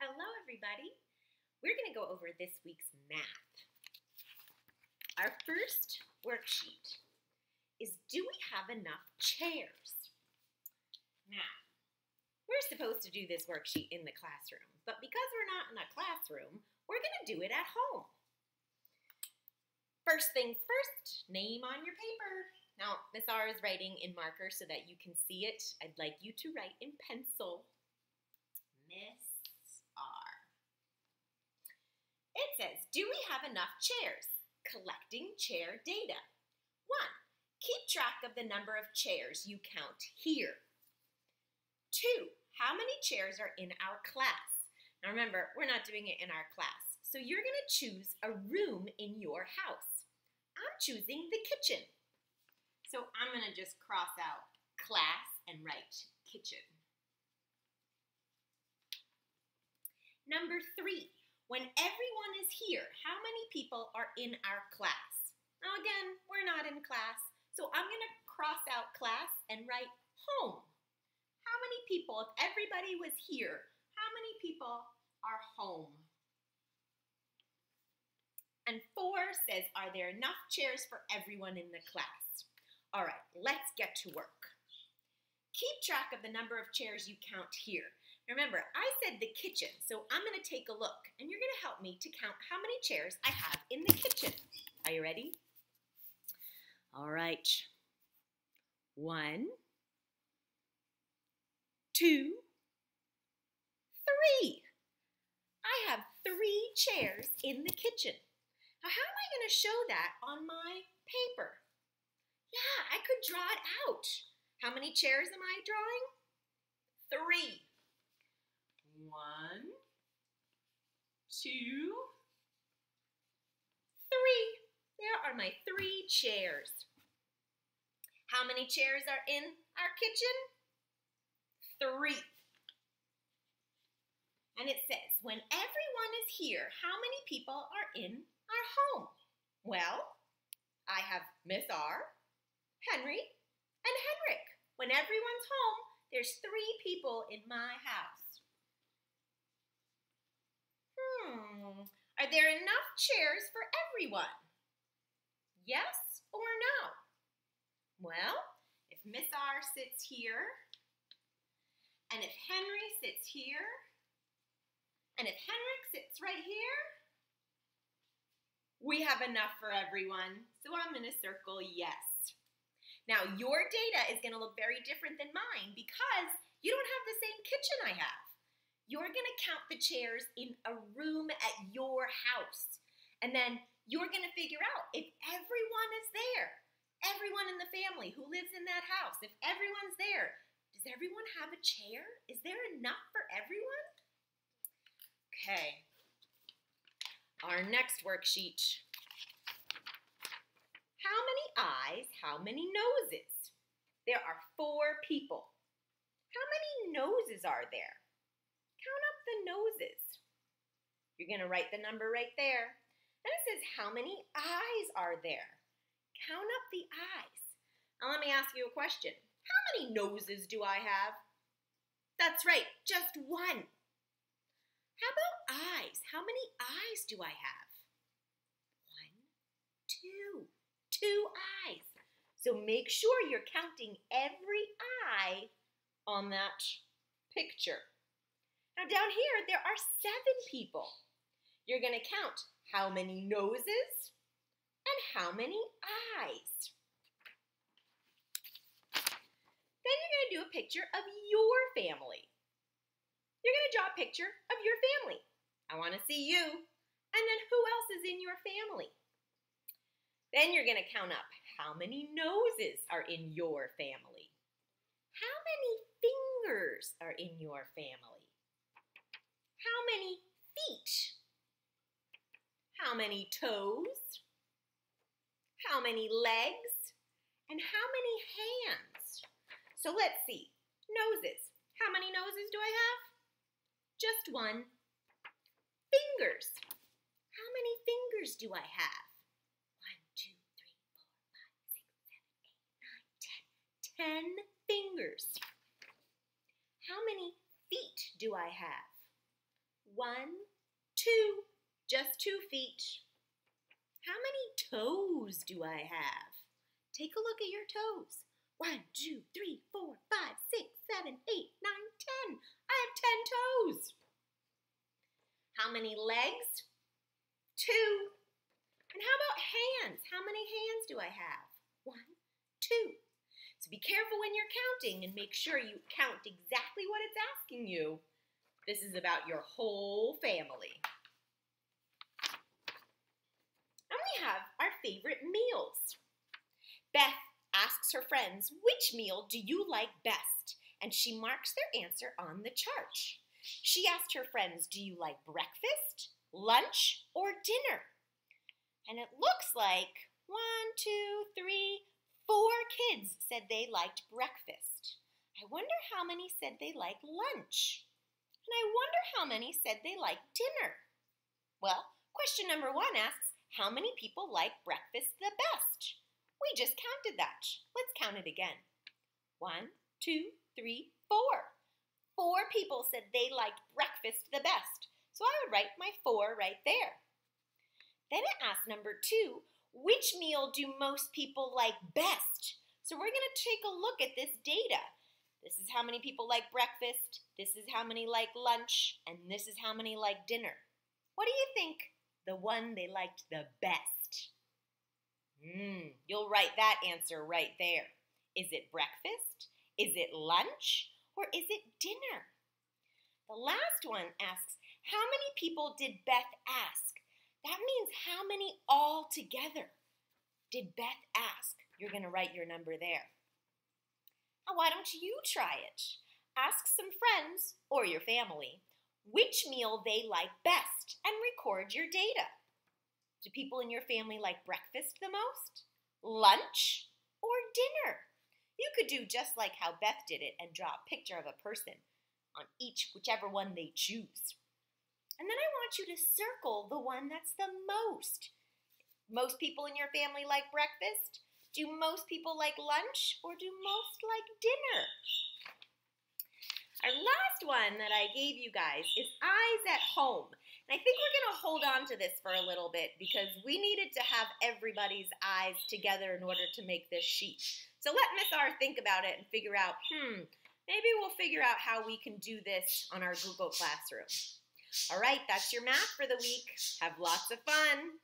Hello, everybody. We're going to go over this week's math. Our first worksheet is, do we have enough chairs? Now, we're supposed to do this worksheet in the classroom, but because we're not in a classroom, we're going to do it at home. First things first, name on your paper. Now, Miss R is writing in marker so that you can see it. I'd like you to write in pencil. Miss R. It says, do we have enough chairs? Collecting chair data. 1. Keep track of the number of chairs you count here. 2. How many chairs are in our class? Now remember, we're not doing it in our class, so you're going to choose a room in your house. I'm choosing the kitchen. So I'm going to just cross out class and write kitchen. Number 3, when everyone is here, how many people are in our class? Now again, we're not in class, so I'm going to cross out class and write home. How many people, if everybody was here, how many people are home? And 4 says, are there enough chairs for everyone in the class? All right, let's get to work. Keep track of the number of chairs you count here. Remember, I said the kitchen, so I'm going to take a look, and you're going to help me to count how many chairs I have in the kitchen. Are you ready? All right. 1, 2, 3. I have 3 chairs in the kitchen. Now, how am I going to show that on my paper? Yeah, I could draw it out. How many chairs am I drawing? 3. 1, 2, 3. There are my 3 chairs. How many chairs are in our kitchen? 3. And it says, when everyone is here, how many people are in our home? Well, I have Miss R, Henry, and Henrik. When everyone's home, there's 3 people in my house. Are there enough chairs for everyone? Yes or no? Well, if Miss R sits here, and if Henry sits here, and if Henrik sits right here, we have enough for everyone. So I'm going to circle yes. Now, your data is going to look very different than mine because you don't have the same kitchen I have. You're going to count the chairs in a room at your house. And then you're going to figure out if everyone is there, everyone in the family who lives in that house, if everyone's there, does everyone have a chair? Is there enough for everyone? Okay. Our next worksheet. How many eyes, how many noses? There are 4 people. How many noses are there? Count up the noses. You're going to write the number right there. Then it says, how many eyes are there? Count up the eyes. Now let me ask you a question. How many noses do I have? That's right, just 1. How about eyes? How many eyes do I have? 1, 2. 2 eyes. So make sure you're counting every eye on that picture. Now down here, there are 7 people. You're going to count how many noses and how many eyes. Then you're going to do a picture of your family. You're going to draw a picture of your family. I want to see you. And then who else is in your family? Then you're going to count up how many noses are in your family. How many fingers are in your family? How many feet? How many toes? How many legs? And how many hands? So let's see. Noses. How many noses do I have? Just 1. Fingers. How many fingers do I have? 1, 2, 3, 4, 5, 6, 7, 8, 9, 10. 10 fingers. How many feet do I have? 1, 1, 2, just 2 feet. How many toes do I have? Take a look at your toes. 1, 2, 3, 4, 5, 6, 7, 8, 9, 10. I have 10 toes. How many legs? 2. And how about hands? How many hands do I have? 1, 2. So be careful when you're counting and make sure you count exactly what it's asking you. This is about your whole family. And we have our favorite meals. Beth asks her friends, which meal do you like best? And she marks their answer on the chart. She asked her friends, do you like breakfast, lunch, or dinner? And it looks like 1, 2, 3, 4 kids said they liked breakfast. I wonder how many said they liked lunch. And I wonder how many said they liked dinner. Well, question number 1 asks, how many people like breakfast the best? We just counted that. Let's count it again. 1, 2, 3, 4. 4 people said they liked breakfast the best. So I would write my 4 right there. Then it asked number 2, which meal do most people like best? So we're going to take a look at this data. This is how many people like breakfast, this is how many like lunch, and this is how many like dinner. What do you think the one they liked the best? You'll write that answer right there. Is it breakfast? Is it lunch? Or is it dinner? The last one asks, how many people did Beth ask? That means how many all together did Beth ask? You're going to write your number there. Now, why don't you try it? Ask some friends or your family which meal they like best and record your data. Do people in your family like breakfast the most, lunch, or dinner? You could do just like how Beth did it and draw a picture of a person on whichever one they choose. And then I want you to circle the one that's the most. Most people in your family like breakfast? Do most people like lunch? Or do most like dinner? Our last one that I gave you guys is eyes at home. And I think we're going to hold on to this for a little bit because we needed to have everybody's eyes together in order to make this sheet. So let Miss R think about it and figure out, maybe we'll figure out how we can do this on our Google Classroom. All right, that's your math for the week. Have lots of fun.